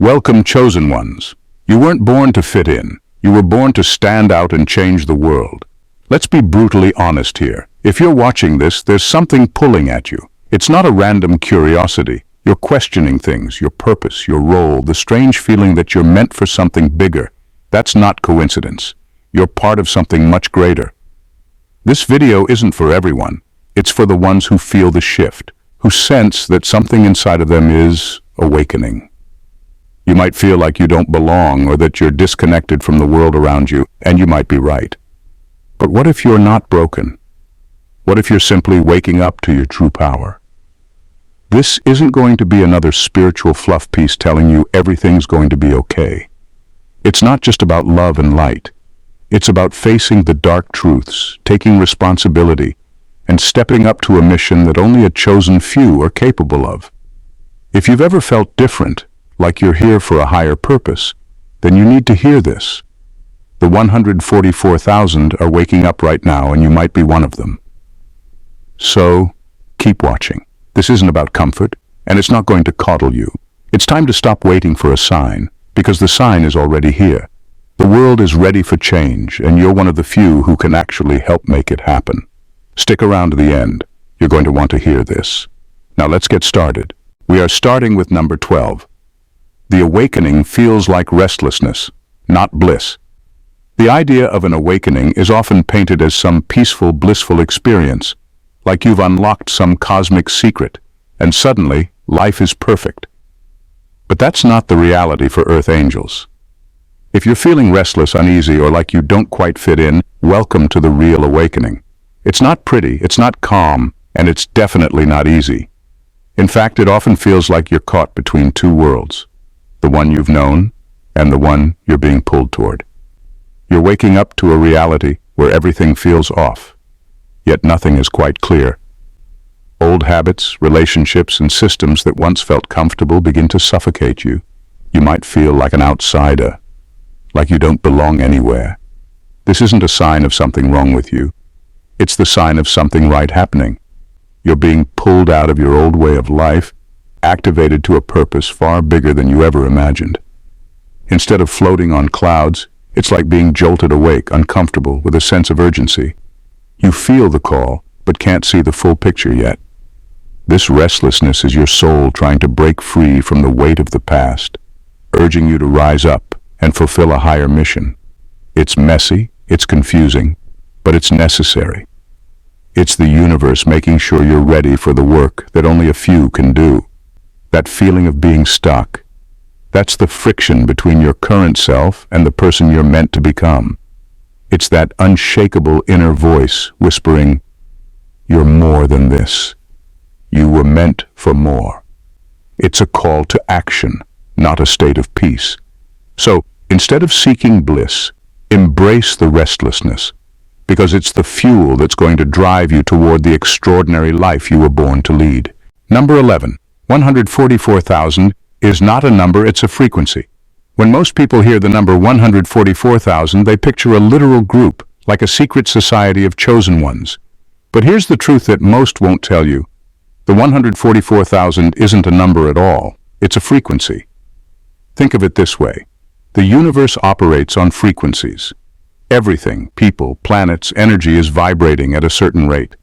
Welcome, chosen ones. You weren't born to fit in. You were born to stand out and change the world. Let's be brutally honest here. If you're watching this, there's something pulling at you. It's not a random curiosity. You're questioning things, your purpose, your role, the strange feeling that you're meant for something bigger. That's not coincidence. You're part of something much greater. This video isn't for everyone. It's for the ones who feel the shift, who sense that something inside of them is awakening. You might feel like you don't belong or that you're disconnected from the world around you, and you might be right. But what if you're not broken? What if you're simply waking up to your true power? This isn't going to be another spiritual fluff piece telling you everything's going to be okay. It's not just about love and light. It's about facing the dark truths, taking responsibility, and stepping up to a mission that only a chosen few are capable of. If you've ever felt different, like you're here for a higher purpose, then you need to hear this. The 144,000 are waking up right now, and you might be one of them. So, keep watching. This isn't about comfort, and it's not going to coddle you. It's time to stop waiting for a sign, because the sign is already here. The world is ready for change, and you're one of the few who can actually help make it happen. Stick around to the end. You're going to want to hear this. Now let's get started. We are starting with number 12. The awakening feels like restlessness, not bliss. The idea of an awakening is often painted as some peaceful, blissful experience, like you've unlocked some cosmic secret, and suddenly life is perfect. But that's not the reality for Earth angels. If you're feeling restless, uneasy, or like you don't quite fit in, welcome to the real awakening. It's not pretty, it's not calm, and it's definitely not easy. In fact, it often feels like you're caught between two worlds. The one you've known, and the one you're being pulled toward. You're waking up to a reality where everything feels off, yet nothing is quite clear. Old habits, relationships, and systems that once felt comfortable begin to suffocate you. You might feel like an outsider, like you don't belong anywhere. This isn't a sign of something wrong with you. It's the sign of something right happening. You're being pulled out of your old way of life, activated to a purpose far bigger than you ever imagined. Instead of floating on clouds, it's like being jolted awake, uncomfortable, with a sense of urgency. You feel the call, but can't see the full picture yet. This restlessness is your soul trying to break free from the weight of the past, urging you to rise up and fulfill a higher mission. It's messy, it's confusing, but it's necessary. It's the universe making sure you're ready for the work that only a few can do. That feeling of being stuck, that's the friction between your current self and the person you're meant to become. It's that unshakable inner voice whispering, "You're more than this. You were meant for more." It's a call to action, not a state of peace. So, instead of seeking bliss, embrace the restlessness, because it's the fuel that's going to drive you toward the extraordinary life you were born to lead. Number 11. 144,000 is not a number, it's a frequency. When most people hear the number 144,000, they picture a literal group, like a secret society of chosen ones. But here's the truth that most won't tell you. The 144,000 isn't a number at all, it's a frequency. Think of it this way. The universe operates on frequencies. Everything, people, planets, energy is vibrating at a certain rate.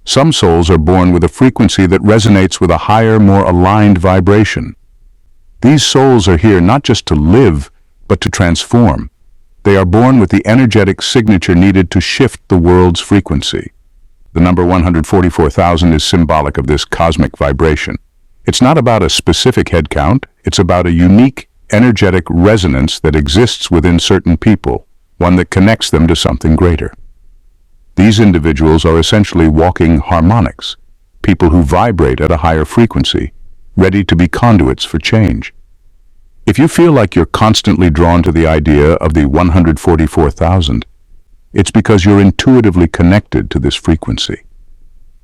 Some souls are born with a frequency that resonates with a higher, more aligned vibration. These souls are here not just to live, but to transform. They are born with the energetic signature needed to shift the world's frequency. The number 144,000 is symbolic of this cosmic vibration. It's not about a specific head count, it's about a unique, energetic resonance that exists within certain people, one that connects them to something greater. These individuals are essentially walking harmonics, people who vibrate at a higher frequency, ready to be conduits for change. If you feel like you're constantly drawn to the idea of the 144,000, it's because you're intuitively connected to this frequency.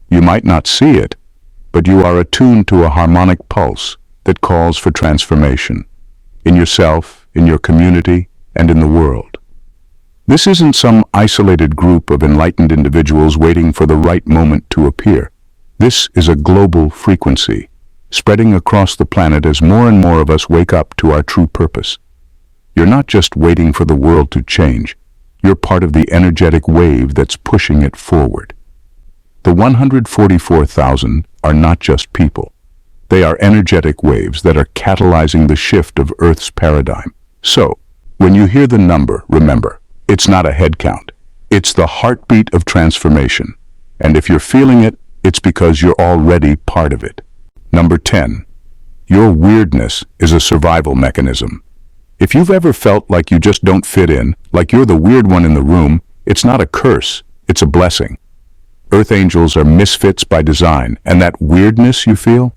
You might not see it, but you are attuned to a harmonic pulse that calls for transformation, in yourself, in your community, and in the world. This isn't some isolated group of enlightened individuals waiting for the right moment to appear. This is a global frequency, spreading across the planet as more and more of us wake up to our true purpose. You're not just waiting for the world to change. You're part of the energetic wave that's pushing it forward. The 144,000 are not just people. They are energetic waves that are catalyzing the shift of Earth's paradigm. So, when you hear the number, remember, it's not a head count. It's the heartbeat of transformation. And if you're feeling it, it's because you're already part of it. Number 10. Your weirdness is a survival mechanism. If you've ever felt like you just don't fit in, like you're the weird one in the room, it's not a curse, it's a blessing. Earth angels are misfits by design, and that weirdness you feel,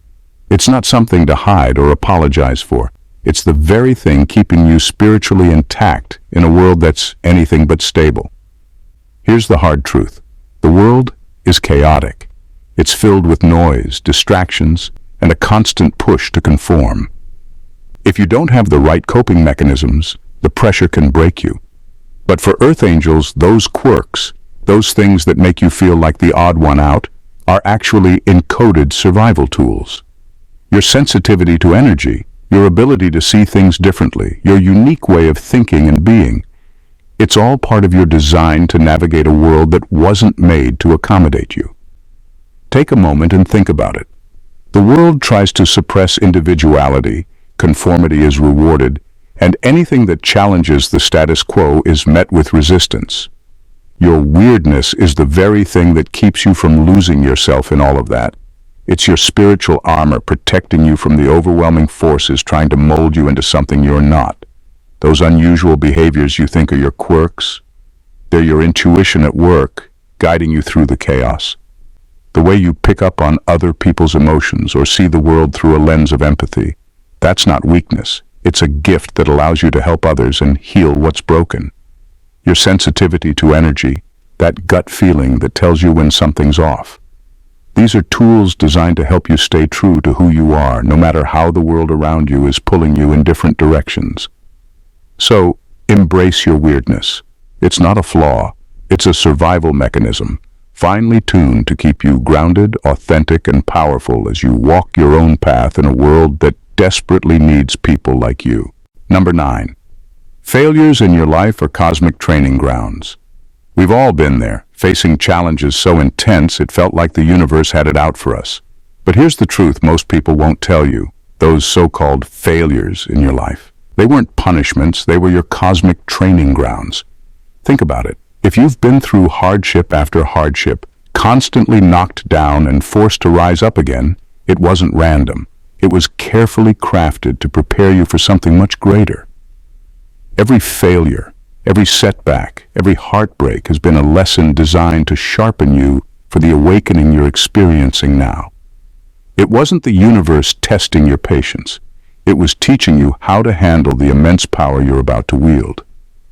it's not something to hide or apologize for. It's the very thing keeping you spiritually intact in a world that's anything but stable. Here's the hard truth. The world is chaotic. It's filled with noise, distractions, and a constant push to conform. If you don't have the right coping mechanisms, the pressure can break you. But for Earth angels, those quirks, those things that make you feel like the odd one out, are actually encoded survival tools. Your sensitivity to energy, your ability to see things differently, your unique way of thinking and being, it's all part of your design to navigate a world that wasn't made to accommodate you. Take a moment and think about it. The world tries to suppress individuality, conformity is rewarded, and anything that challenges the status quo is met with resistance. Your weirdness is the very thing that keeps you from losing yourself in all of that. It's your spiritual armor protecting you from the overwhelming forces trying to mold you into something you're not. Those unusual behaviors you think are your quirks, they're your intuition at work, guiding you through the chaos. The way you pick up on other people's emotions or see the world through a lens of empathy, that's not weakness. It's a gift that allows you to help others and heal what's broken. Your sensitivity to energy, that gut feeling that tells you when something's off. These are tools designed to help you stay true to who you are, no matter how the world around you is pulling you in different directions. So, embrace your weirdness. It's not a flaw. It's a survival mechanism, finely tuned to keep you grounded, authentic, and powerful as you walk your own path in a world that desperately needs people like you. Number 9. Failures in your life are cosmic training grounds. We've all been there, facing challenges so intense it felt like the universe had it out for us. But here's the truth most people won't tell you. Those so-called failures in your life, they weren't punishments, they were your cosmic training grounds. Think about it. If you've been through hardship after hardship, constantly knocked down and forced to rise up again, it wasn't random. It was carefully crafted to prepare you for something much greater. Every failure, every setback, every heartbreak has been a lesson designed to sharpen you for the awakening you're experiencing now. It wasn't the universe testing your patience. It was teaching you how to handle the immense power you're about to wield.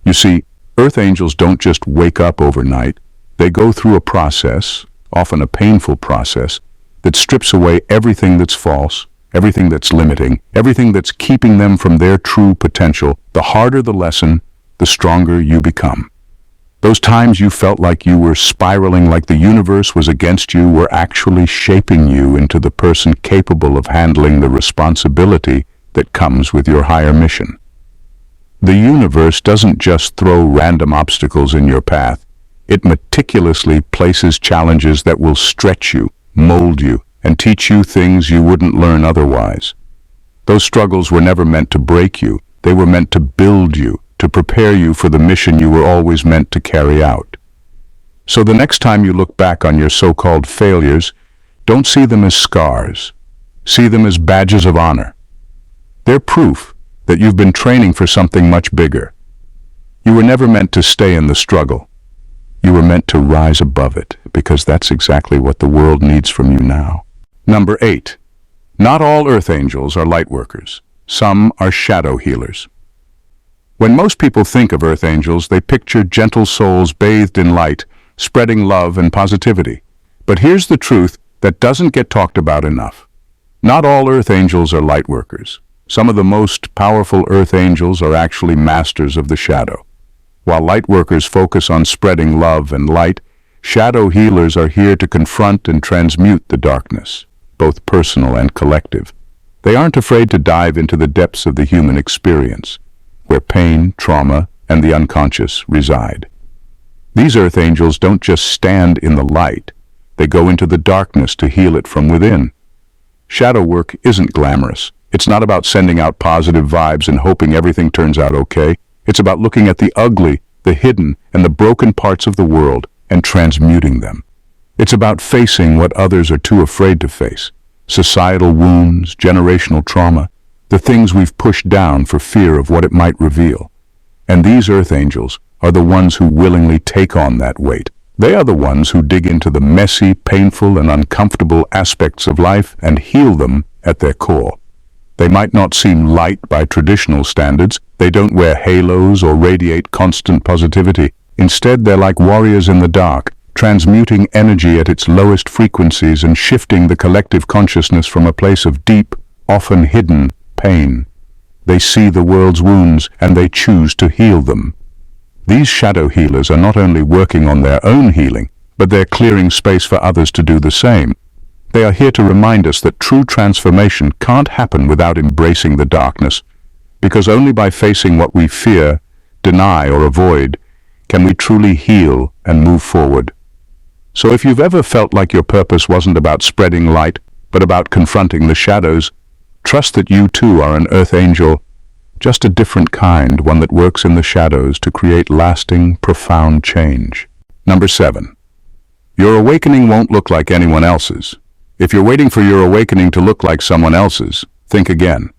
You see, Earth angels don't just wake up overnight. They go through a process, often a painful process, that strips away everything that's false, everything that's limiting, everything that's keeping them from their true potential. The harder the lesson, the stronger you become. Those times you felt like you were spiraling, like the universe was against you, were actually shaping you into the person capable of handling the responsibility that comes with your higher mission. The universe doesn't just throw random obstacles in your path. It meticulously places challenges that will stretch you, mold you, and teach you things you wouldn't learn otherwise. Those struggles were never meant to break you. They were meant to build you, to prepare you for the mission you were always meant to carry out. So the next time you look back on your so-called failures, don't see them as scars. See them as badges of honor. They're proof that you've been training for something much bigger. You were never meant to stay in the struggle. You were meant to rise above it, because that's exactly what the world needs from you now. Number 8. Not all Earth angels are light workers. Some are shadow healers. When most people think of Earth angels, they picture gentle souls bathed in light, spreading love and positivity. But here's the truth that doesn't get talked about enough. Not all Earth angels are light workers. Some of the most powerful Earth angels are actually masters of the shadow. While light workers focus on spreading love and light, shadow healers are here to confront and transmute the darkness. both personal and collective. They aren't afraid to dive into the depths of the human experience, where pain, trauma, and the unconscious reside. These earth angels don't just stand in the light, they go into the darkness to heal it from within. Shadow work isn't glamorous. It's not about sending out positive vibes and hoping everything turns out okay. It's about looking at the ugly, the hidden, and the broken parts of the world and transmuting them. It's about facing what others are too afraid to face. Societal wounds, generational trauma, the things we've pushed down for fear of what it might reveal. And these earth angels are the ones who willingly take on that weight. They are the ones who dig into the messy, painful, and uncomfortable aspects of life and heal them at their core. They might not seem light by traditional standards. They don't wear halos or radiate constant positivity. Instead, they're like warriors in the dark, transmuting energy at its lowest frequencies and shifting the collective consciousness from a place of deep, often hidden, pain. They see the world's wounds and they choose to heal them. These shadow healers are not only working on their own healing, but they're clearing space for others to do the same. They are here to remind us that true transformation can't happen without embracing the darkness, because only by facing what we fear, deny, or avoid can we truly heal and move forward. So if you've ever felt like your purpose wasn't about spreading light, but about confronting the shadows, trust that you too are an earth angel, just a different kind, one that works in the shadows to create lasting, profound change. Number 7. Your awakening won't look like anyone else's. If you're waiting for your awakening to look like someone else's, think again.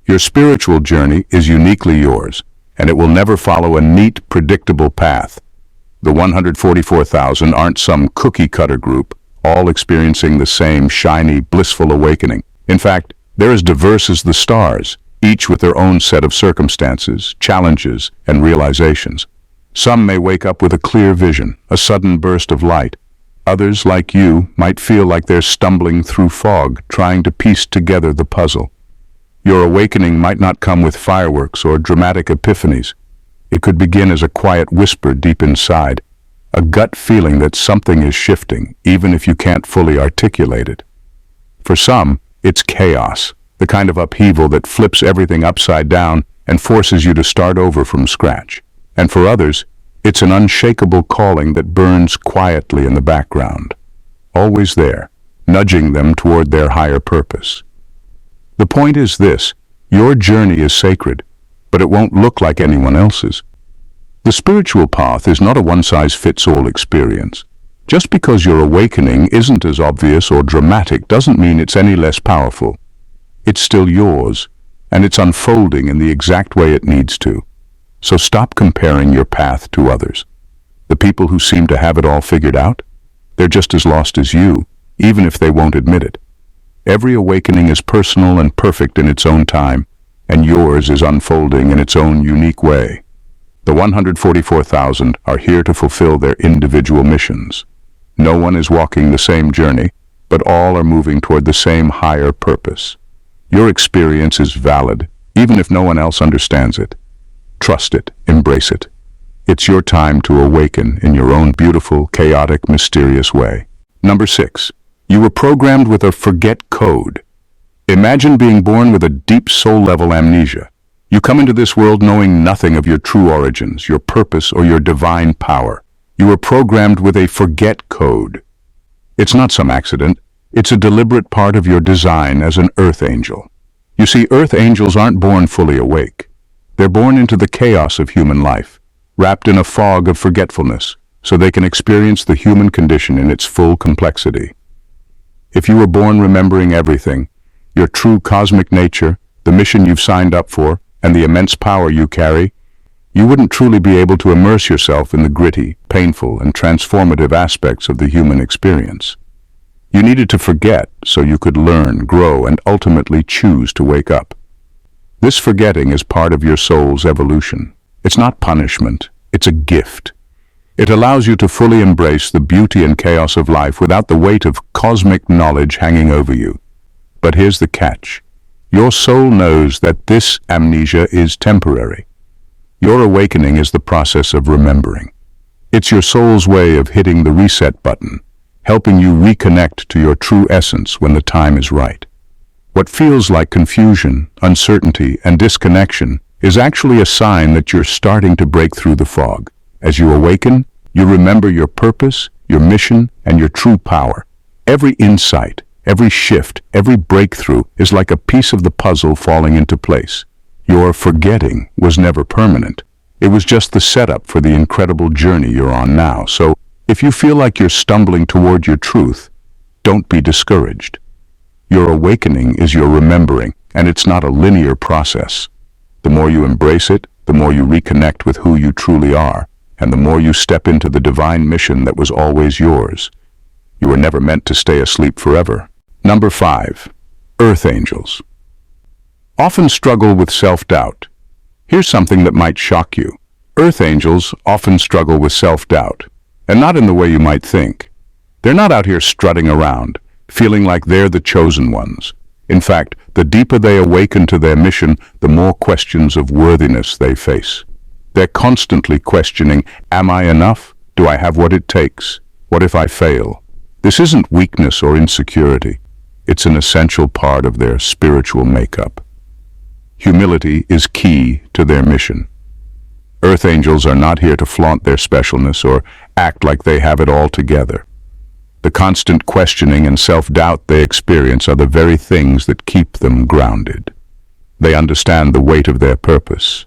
Your spiritual journey is uniquely yours, and it will never follow a neat, predictable path. The 144,000 aren't some cookie-cutter group, all experiencing the same shiny, blissful awakening. In fact, they're as diverse as the stars, each with their own set of circumstances, challenges, and realizations. Some may wake up with a clear vision, a sudden burst of light. Others, like you, might feel like they're stumbling through fog, trying to piece together the puzzle. Your awakening might not come with fireworks or dramatic epiphanies. It could begin as a quiet whisper deep inside, a gut feeling that something is shifting, even if you can't fully articulate it. For some, it's chaos, the kind of upheaval that flips everything upside down and forces you to start over from scratch. And for others, it's an unshakable calling that burns quietly in the background, always there, nudging them toward their higher purpose. The point is this: your journey is sacred, but it won't look like anyone else's. The spiritual path is not a one-size-fits-all experience. Just because your awakening isn't as obvious or dramatic doesn't mean it's any less powerful. It's still yours, and it's unfolding in the exact way it needs to. So stop comparing your path to others. The people who seem to have it all figured out, they're just as lost as you, even if they won't admit it. Every awakening is personal and perfect in its own time, and yours is unfolding in its own unique way. The 144,000 are here to fulfill their individual missions. No one is walking the same journey, but all are moving toward the same higher purpose. Your experience is valid, even if no one else understands it. Trust it, embrace it. It's your time to awaken in your own beautiful, chaotic, mysterious way. Number 6. You were programmed with a forget code. Imagine being born with a deep soul-level amnesia. You come into this world knowing nothing of your true origins, your purpose, or your divine power. You were programmed with a forget code. It's not some accident. It's a deliberate part of your design as an earth angel. You see, earth angels aren't born fully awake. They're born into the chaos of human life, wrapped in a fog of forgetfulness, so they can experience the human condition in its full complexity. If you were born remembering everything, your true cosmic nature, the mission you've signed up for, and the immense power you carry, you wouldn't truly be able to immerse yourself in the gritty, painful, and transformative aspects of the human experience. You needed to forget so you could learn, grow, and ultimately choose to wake up. This forgetting is part of your soul's evolution. It's not punishment, it's a gift. It allows you to fully embrace the beauty and chaos of life without the weight of cosmic knowledge hanging over you. But here's the catch. Your soul knows that this amnesia is temporary. Your awakening is the process of remembering. It's your soul's way of hitting the reset button, helping you reconnect to your true essence when the time is right. What feels like confusion, uncertainty, and disconnection is actually a sign that you're starting to break through the fog. As you awaken, you remember your purpose, your mission, and your true power. Every insight, every shift, every breakthrough is like a piece of the puzzle falling into place. Your forgetting was never permanent. It was just the setup for the incredible journey you're on now. So, if you feel like you're stumbling toward your truth, don't be discouraged. Your awakening is your remembering, and it's not a linear process. The more you embrace it, the more you reconnect with who you truly are, and the more you step into the divine mission that was always yours. You were never meant to stay asleep forever. Number 5. Earth angels. Often struggle with self-doubt. Here's something that might shock you. Earth angels often struggle with self-doubt, and not in the way you might think. They're not out here strutting around, feeling like they're the chosen ones. In fact, the deeper they awaken to their mission, the more questions of worthiness they face. They're constantly questioning, am I enough? Do I have what it takes? What if I fail? This isn't weakness or insecurity. It's an essential part of their spiritual makeup. Humility is key to their mission. Earth angels are not here to flaunt their specialness or act like they have it all together. The constant questioning and self-doubt they experience are the very things that keep them grounded. They understand the weight of their purpose,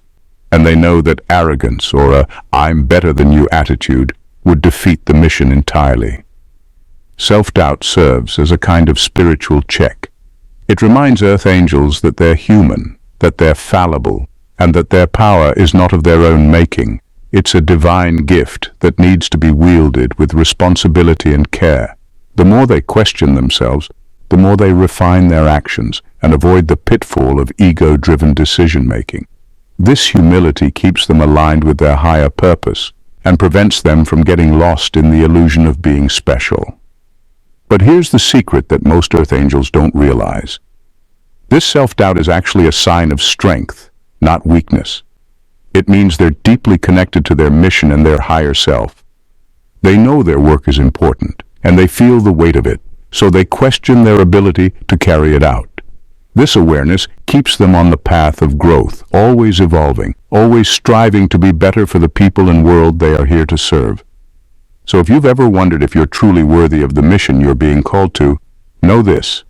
and they know that arrogance or a "I'm better than you" attitude would defeat the mission entirely. Self-doubt serves as a kind of spiritual check. It reminds Earth angels that they're human, that they're fallible, and that their power is not of their own making. It's a divine gift that needs to be wielded with responsibility and care. The more they question themselves, the more they refine their actions and avoid the pitfall of ego-driven decision-making. This humility keeps them aligned with their higher purpose and prevents them from getting lost in the illusion of being special. But here's the secret that most Earth angels don't realize. This self-doubt is actually a sign of strength, not weakness. It means they're deeply connected to their mission and their higher self. They know their work is important, and they feel the weight of it, so they question their ability to carry it out. This awareness keeps them on the path of growth, always evolving, always striving to be better for the people and world they are here to serve. So if you've ever wondered if you're truly worthy of the mission you're being called to, know this.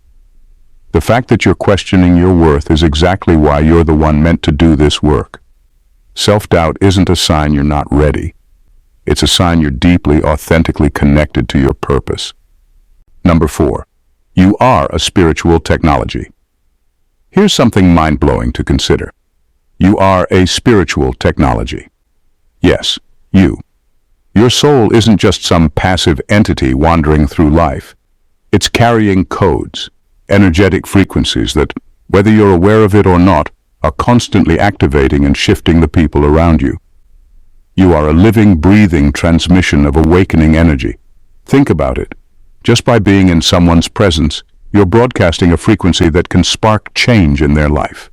The fact that you're questioning your worth is exactly why you're the one meant to do this work. Self-doubt isn't a sign you're not ready. It's a sign you're deeply, authentically connected to your purpose. Number 4. You are a spiritual technology. Here's something mind-blowing to consider. You are a spiritual technology. Yes, you. Your soul isn't just some passive entity wandering through life. It's carrying codes, energetic frequencies that, whether you're aware of it or not, are constantly activating and shifting the people around you. You are a living, breathing transmission of awakening energy. Think about it. Just by being in someone's presence, you're broadcasting a frequency that can spark change in their life.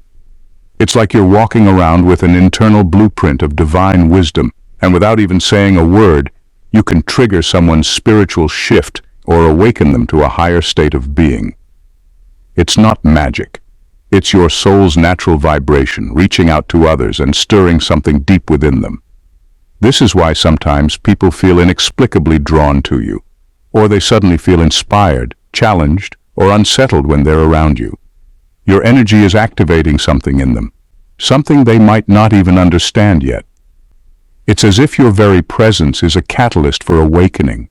It's like you're walking around with an internal blueprint of divine wisdom, and without even saying a word, you can trigger someone's spiritual shift or awaken them to a higher state of being. It's not magic. It's your soul's natural vibration, reaching out to others and stirring something deep within them. This is why sometimes people feel inexplicably drawn to you, or they suddenly feel inspired, challenged, or unsettled when they're around you. Your energy is activating something in them, something they might not even understand yet. It's as if your very presence is a catalyst for awakening,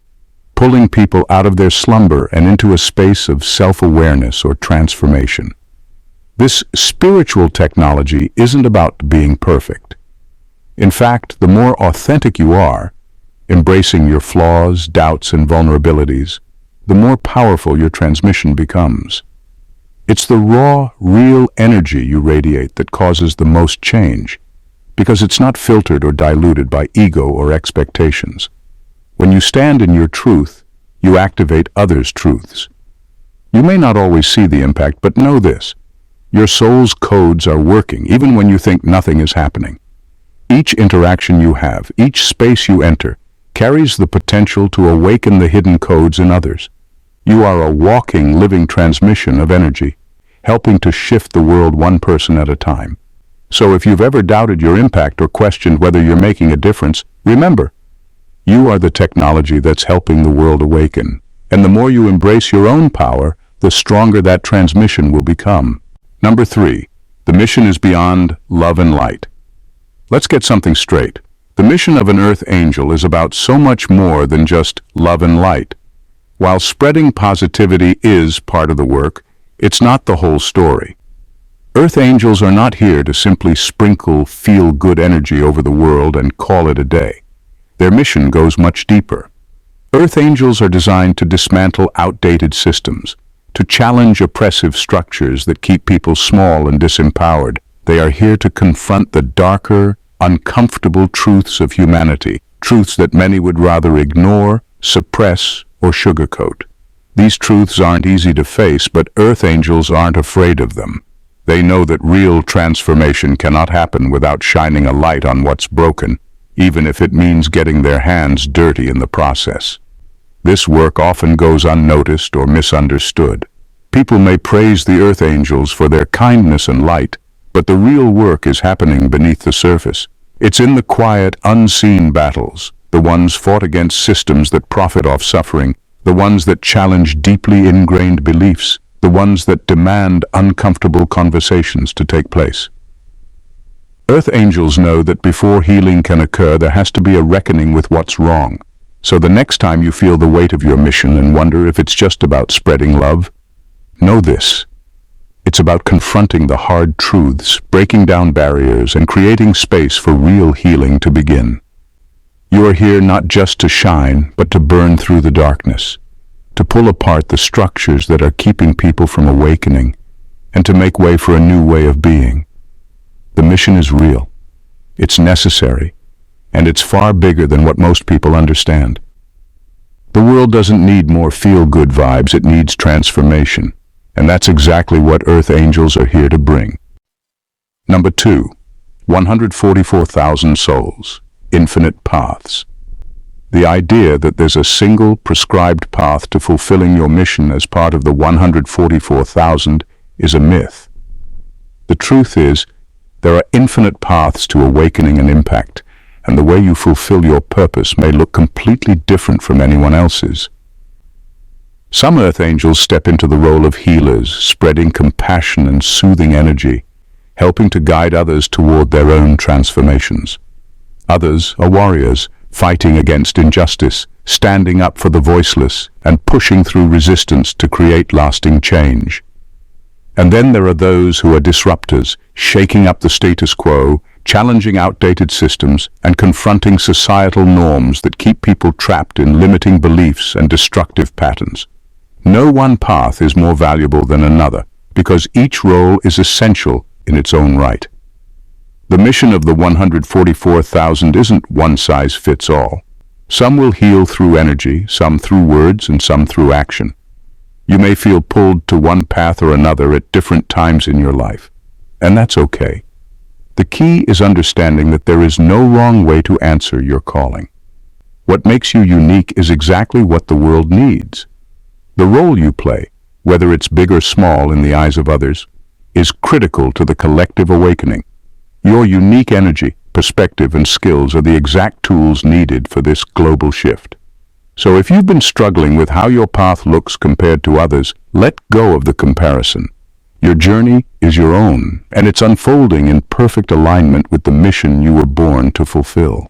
pulling people out of their slumber and into a space of self-awareness or transformation. This spiritual technology isn't about being perfect. In fact, the more authentic you are, embracing your flaws, doubts, and vulnerabilities, the more powerful your transmission becomes. It's the raw, real energy you radiate that causes the most change, because it's not filtered or diluted by ego or expectations. When you stand in your truth, you activate others' truths. You may not always see the impact, but know this. Your soul's codes are working, even when you think nothing is happening. Each interaction you have, each space you enter, carries the potential to awaken the hidden codes in others. You are a walking, living transmission of energy, helping to shift the world one person at a time. So if you've ever doubted your impact or questioned whether you're making a difference, remember, you are the technology that's helping the world awaken. And the more you embrace your own power, the stronger that transmission will become. Number 3, the mission is beyond love and light. Let's get something straight. The mission of an earth angel is about so much more than just love and light. While spreading positivity is part of the work, it's not the whole story. Earth angels are not here to simply sprinkle feel-good energy over the world and call it a day. Their mission goes much deeper. Earth angels are designed to dismantle outdated systems, to challenge oppressive structures that keep people small and disempowered. They are here to confront the darker, uncomfortable truths of humanity, truths that many would rather ignore, suppress, or sugarcoat. These truths aren't easy to face, but earth angels aren't afraid of them. They know that real transformation cannot happen without shining a light on what's broken, even if it means getting their hands dirty in the process. This work often goes unnoticed or misunderstood. People may praise the earth angels for their kindness and light, but the real work is happening beneath the surface. It's in the quiet, unseen battles, the ones fought against systems that profit off suffering, the ones that challenge deeply ingrained beliefs, the ones that demand uncomfortable conversations to take place. Earth angels know that before healing can occur, there has to be a reckoning with what's wrong. So the next time you feel the weight of your mission and wonder if it's just about spreading love, know this. It's about confronting the hard truths, breaking down barriers, and creating space for real healing to begin. You are here not just to shine, but to burn through the darkness, to pull apart the structures that are keeping people from awakening, and to make way for a new way of being. The mission is real, it's necessary, and it's far bigger than what most people understand. The world doesn't need more feel-good vibes, it needs transformation, and that's exactly what Earth Angels are here to bring. Number 2, 144,000 souls, infinite paths. The idea that there's a single prescribed path to fulfilling your mission as part of the 144,000 is a myth. The truth is, there are infinite paths to awakening and impact, and the way you fulfill your purpose may look completely different from anyone else's. Some Earth Angels step into the role of healers, spreading compassion and soothing energy, helping to guide others toward their own transformations. Others are warriors, fighting against injustice, standing up for the voiceless, and pushing through resistance to create lasting change. And then there are those who are disruptors, shaking up the status quo, challenging outdated systems, and confronting societal norms that keep people trapped in limiting beliefs and destructive patterns. No one path is more valuable than another, because each role is essential in its own right. The mission of the 144,000 isn't one size fits all. Some will heal through energy, some through words, and some through action. You may feel pulled to one path or another at different times in your life, and that's okay. The key is understanding that there is no wrong way to answer your calling. What makes you unique is exactly what the world needs. The role you play, whether it's big or small in the eyes of others, is critical to the collective awakening. Your unique energy, perspective, and skills are the exact tools needed for this global shift. So if you've been struggling with how your path looks compared to others, let go of the comparison. Your journey is your own, and it's unfolding in perfect alignment with the mission you were born to fulfill.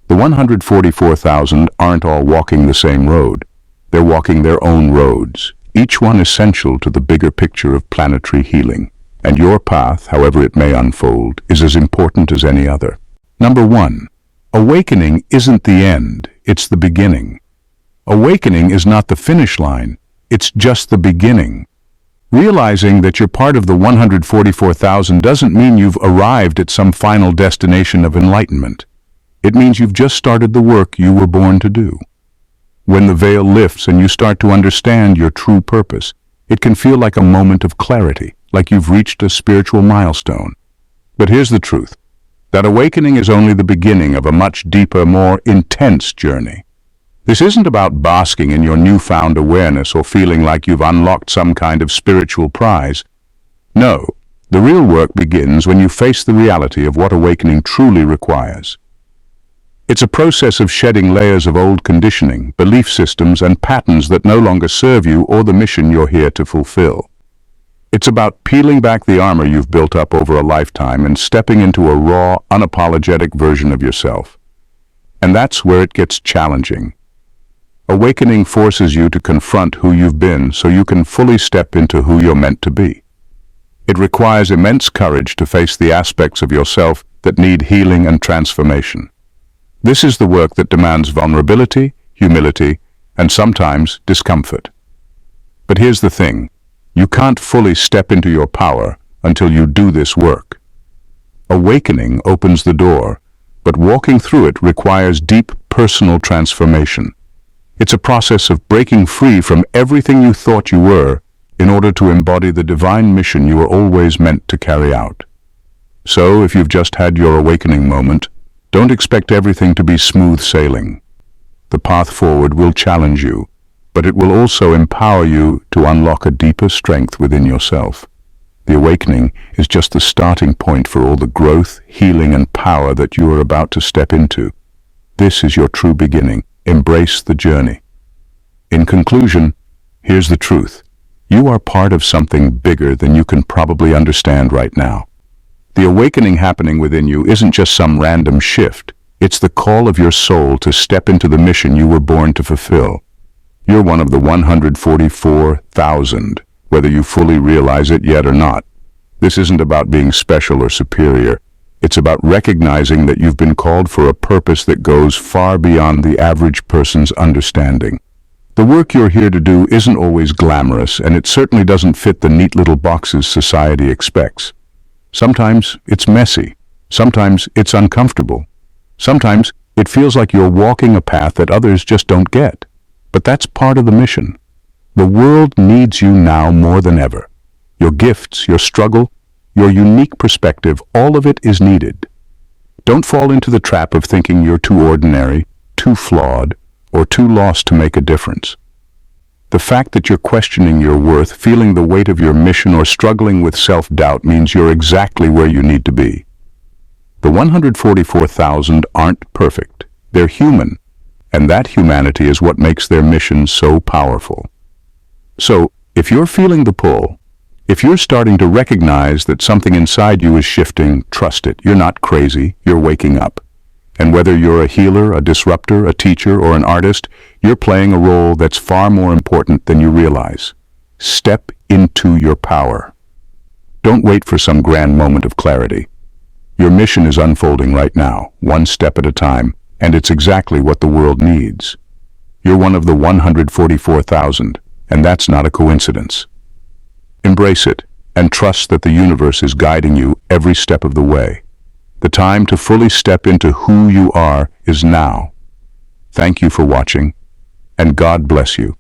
The 144,000 aren't all walking the same road. They're walking their own roads, each one essential to the bigger picture of planetary healing. And your path, however it may unfold, is as important as any other. Number 1. Awakening isn't the end, it's the beginning. Awakening is not the finish line, it's just the beginning. Realizing that you're part of the 144,000 doesn't mean you've arrived at some final destination of enlightenment. It means you've just started the work you were born to do. When the veil lifts and you start to understand your true purpose, it can feel like a moment of clarity, like you've reached a spiritual milestone. But here's the truth. That awakening is only the beginning of a much deeper, more intense journey. This isn't about basking in your newfound awareness or feeling like you've unlocked some kind of spiritual prize. No, the real work begins when you face the reality of what awakening truly requires. It's a process of shedding layers of old conditioning, belief systems, and patterns that no longer serve you or the mission you're here to fulfill. It's about peeling back the armor you've built up over a lifetime and stepping into a raw, unapologetic version of yourself. And that's where it gets challenging. Awakening forces you to confront who you've been so you can fully step into who you're meant to be. It requires immense courage to face the aspects of yourself that need healing and transformation. This is the work that demands vulnerability, humility, and sometimes discomfort. But here's the thing. You can't fully step into your power until you do this work. Awakening opens the door, but walking through it requires deep personal transformation. It's a process of breaking free from everything you thought you were in order to embody the divine mission you were always meant to carry out. So, if you've just had your awakening moment, don't expect everything to be smooth sailing. The path forward will challenge you, but it will also empower you to unlock a deeper strength within yourself. The awakening is just the starting point for all the growth, healing, and power that you are about to step into. This is your true beginning. Embrace the journey. In conclusion, here's the truth. You are part of something bigger than you can probably understand right now. The awakening happening within you isn't just some random shift. It's the call of your soul to step into the mission you were born to fulfill. You're one of the 144,000, whether you fully realize it yet or not. This isn't about being special or superior. It's about recognizing that you've been called for a purpose that goes far beyond the average person's understanding. The work you're here to do isn't always glamorous, and it certainly doesn't fit the neat little boxes society expects. Sometimes it's messy. Sometimes it's uncomfortable. Sometimes it feels like you're walking a path that others just don't get. But that's part of the mission. The world needs you now more than ever. Your gifts, your struggle, your unique perspective, all of it is needed. Don't fall into the trap of thinking you're too ordinary, too flawed, or too lost to make a difference. The fact that you're questioning your worth, feeling the weight of your mission, or struggling with self-doubt means you're exactly where you need to be. The 144,000 aren't perfect. They're human. And that humanity is what makes their mission so powerful. So, if you're feeling the pull, if you're starting to recognize that something inside you is shifting, trust it. You're not crazy, you're waking up. And whether you're a healer, a disruptor, a teacher, or an artist, you're playing a role that's far more important than you realize. Step into your power. Don't wait for some grand moment of clarity. Your mission is unfolding right now, one step at a time. And it's exactly what the world needs. You're one of the 144,000, and that's not a coincidence. Embrace it, and trust that the universe is guiding you every step of the way. The time to fully step into who you are is now. Thank you for watching, and God bless you.